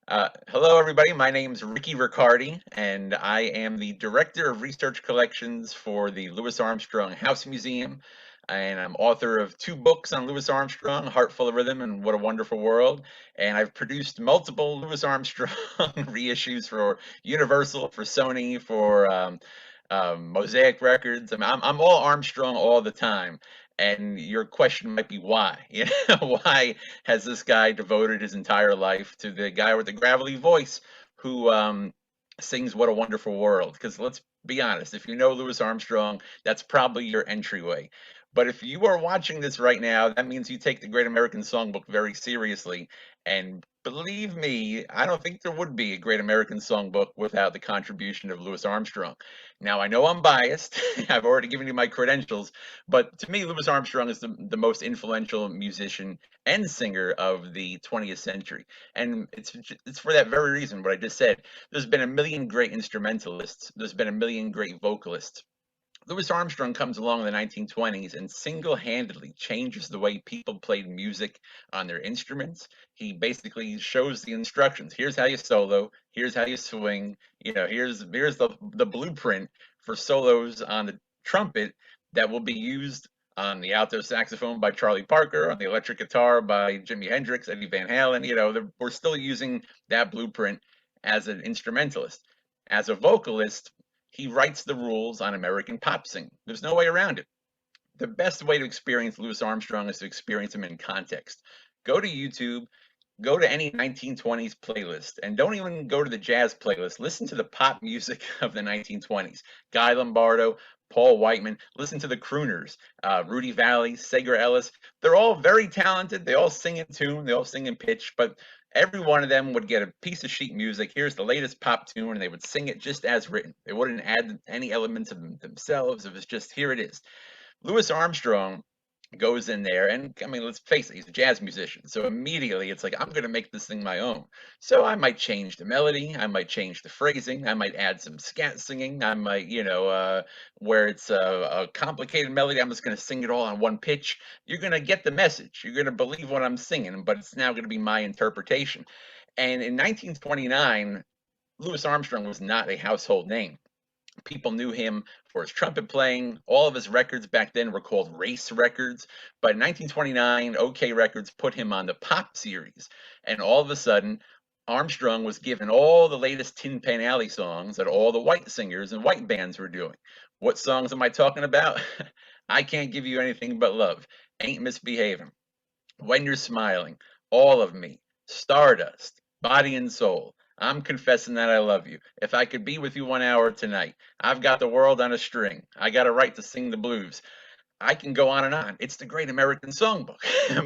Hello, everybody. My name's Ricky Riccardi, and I am the Director of Research Collections for the Louis Armstrong House Museum. And I'm author of two books on Louis Armstrong, Heart Full of Rhythm and What a Wonderful World. And I've produced multiple Louis Armstrong reissues for Universal, for Sony, for Mosaic Records. I'm all Armstrong all the time. And your question might be why? Why has this guy devoted his entire life to the guy with the gravelly voice who sings "What a Wonderful World"? Because let's be honest, if you know Louis Armstrong, that's probably your entryway. But if you are watching this right now, that means you take the Great American Songbook very seriously. And believe me, I don't think there would be a Great American Songbook without the contribution of Louis Armstrong. Now, I know I'm biased. I've already given you my credentials, but to me, Louis Armstrong is the most influential musician and singer of the 20th century. And it's for that very reason, what I just said. There's been a million great instrumentalists, there's been a million great vocalists. Louis Armstrong comes along in the 1920s and single-handedly changes the way people played music on their instruments. He basically shows the instructions. Here's how you solo, here's how you swing, here's the blueprint for solos on the trumpet that will be used on the alto saxophone by Charlie Parker, on the electric guitar by Jimi Hendrix, Eddie Van Halen. We're still using that blueprint as an instrumentalist. As a vocalist, he writes the rules on American pop singing. There's no way around it. The best way to experience Louis Armstrong is to experience him in context. Go to YouTube, go to any 1920s playlist, and don't even go to the jazz playlist. Listen to the pop music of the 1920s. Guy Lombardo, Paul Whiteman. Listen to the crooners, Rudy Valley, Sager Ellis. They're all very talented. They all sing in tune. They all sing in pitch, but every one of them would get a piece of sheet music. Here's the latest pop tune, and they would sing it just as written. They wouldn't add any elements of themselves. It was just, here it is. Louis Armstrong goes in there, and I mean, let's face it, he's a jazz musician. So immediately it's like, I'm going to make this thing my own. So I might change the melody, I might change the phrasing, I might add some scat singing, I might, where it's a complicated melody, I'm just going to sing it all on one pitch. You're going to get the message. You're going to believe what I'm singing, but it's now going to be my interpretation. And in 1929, Louis Armstrong was not a household name. People knew him for his trumpet playing. All of his records back then were called race records. But in 1929, OK Records put him on the pop series. And all of a sudden, Armstrong was given all the latest Tin Pan Alley songs that all the white singers and white bands were doing. What songs am I talking about? I Can't Give You Anything But Love, Ain't Misbehaving, When You're Smiling, All of Me, Stardust, Body and Soul. I'm confessing that I love you. If I could be with you 1 hour tonight, I've got the world on a string. I got a right to sing the blues. I can go on and on. It's the Great American Songbook.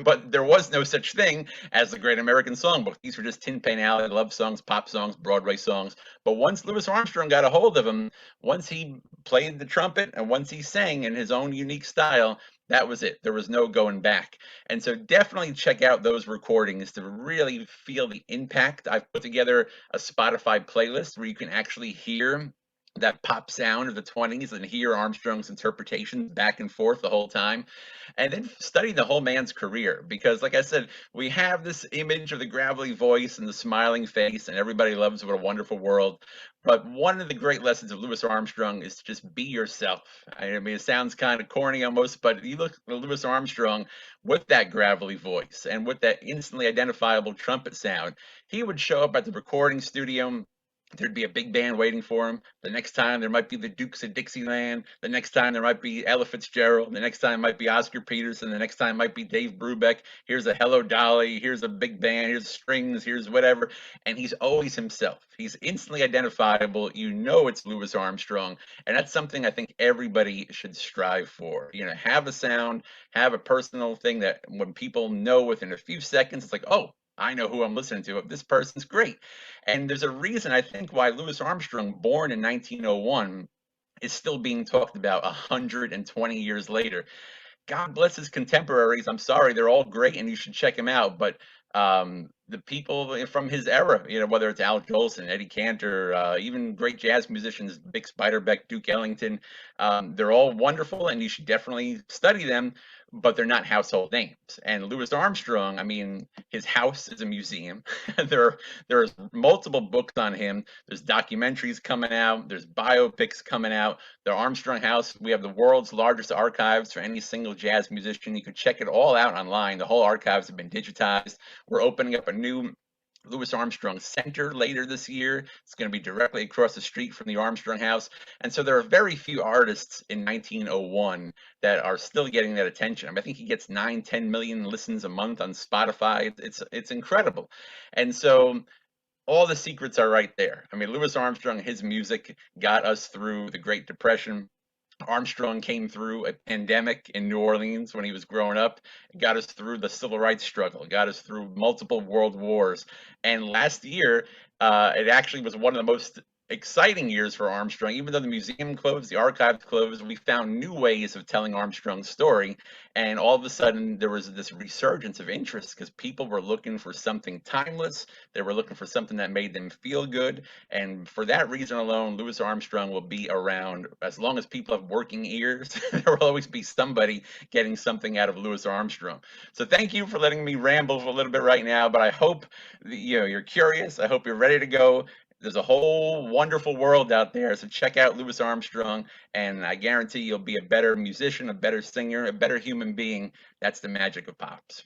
But there was no such thing as the Great American Songbook. These were just Tin Pan Alley love songs, pop songs, Broadway songs. But once Louis Armstrong got a hold of them, once he played the trumpet and once he sang in his own unique style, that was it. There was no going back. And so definitely check out those recordings to really feel the impact. I've put together a Spotify playlist where you can actually hear that pop sound of the 20s and hear Armstrong's interpretations back and forth the whole time, and then study the whole man's career. Because, like I said, we have this image of the gravelly voice and the smiling face, and everybody loves What a Wonderful World. But one of the great lessons of Louis Armstrong is to just be yourself. I mean, it sounds kind of corny almost, but you look at Louis Armstrong with that gravelly voice and with that instantly identifiable trumpet sound. He would show up at the recording studio. There'd be a big band waiting for him. The next time there might be the Dukes of Dixieland. The next time there might be Ella Fitzgerald. The next time might be Oscar Peterson. The next time might be Dave Brubeck. Here's a Hello Dolly. Here's a big band. Here's strings. Here's whatever. And he's always himself. He's instantly identifiable. You know it's Louis Armstrong. And that's something I think everybody should strive for. Have a sound, have a personal thing that when people know within a few seconds, it's like, oh, I know who I'm listening to. This person's great. And there's a reason, I think, why Louis Armstrong, born in 1901, is still being talked about 120 years later. God bless his contemporaries. I'm sorry, they're all great and you should check them out. But the people from his era, whether it's Al Jolson, Eddie Cantor, even great jazz musicians, Vic Spiderbeck, Duke Ellington. They're all wonderful, and you should definitely study them, but they're not household names. And Louis Armstrong, I mean, his house is a museum. there, there's multiple books on him. There's documentaries coming out. There's biopics coming out. The Armstrong House, we have the world's largest archives for any single jazz musician. You can check it all out online. The whole archives have been digitized. We're opening up a new Louis Armstrong Center later this year. It's going to be directly across the street from the Armstrong House. And so there are very few artists in 1901 that are still getting that attention. I mean, I think he gets 9, 10 million listens a month on Spotify. It's incredible. And so all the secrets are right there. I mean, Louis Armstrong, his music got us through the Great Depression. Armstrong came through a pandemic in New Orleans when he was growing up, got us through the civil rights struggle, got us through multiple world wars. And last year, it actually was one of the most exciting years for Armstrong. Even though the museum closed, the archives closed, we found new ways of telling Armstrong's story. And all of a sudden, there was this resurgence of interest because people were looking for something timeless. They were looking for something that made them feel good. And for that reason alone, Louis Armstrong will be around as long as people have working ears. There will always be somebody getting something out of Louis Armstrong. So thank you for letting me ramble for a little bit right now, but I hope you're curious. I hope you're ready to go. There's a whole wonderful world out there, so check out Louis Armstrong, and I guarantee you'll be a better musician, a better singer, a better human being. That's the magic of pops.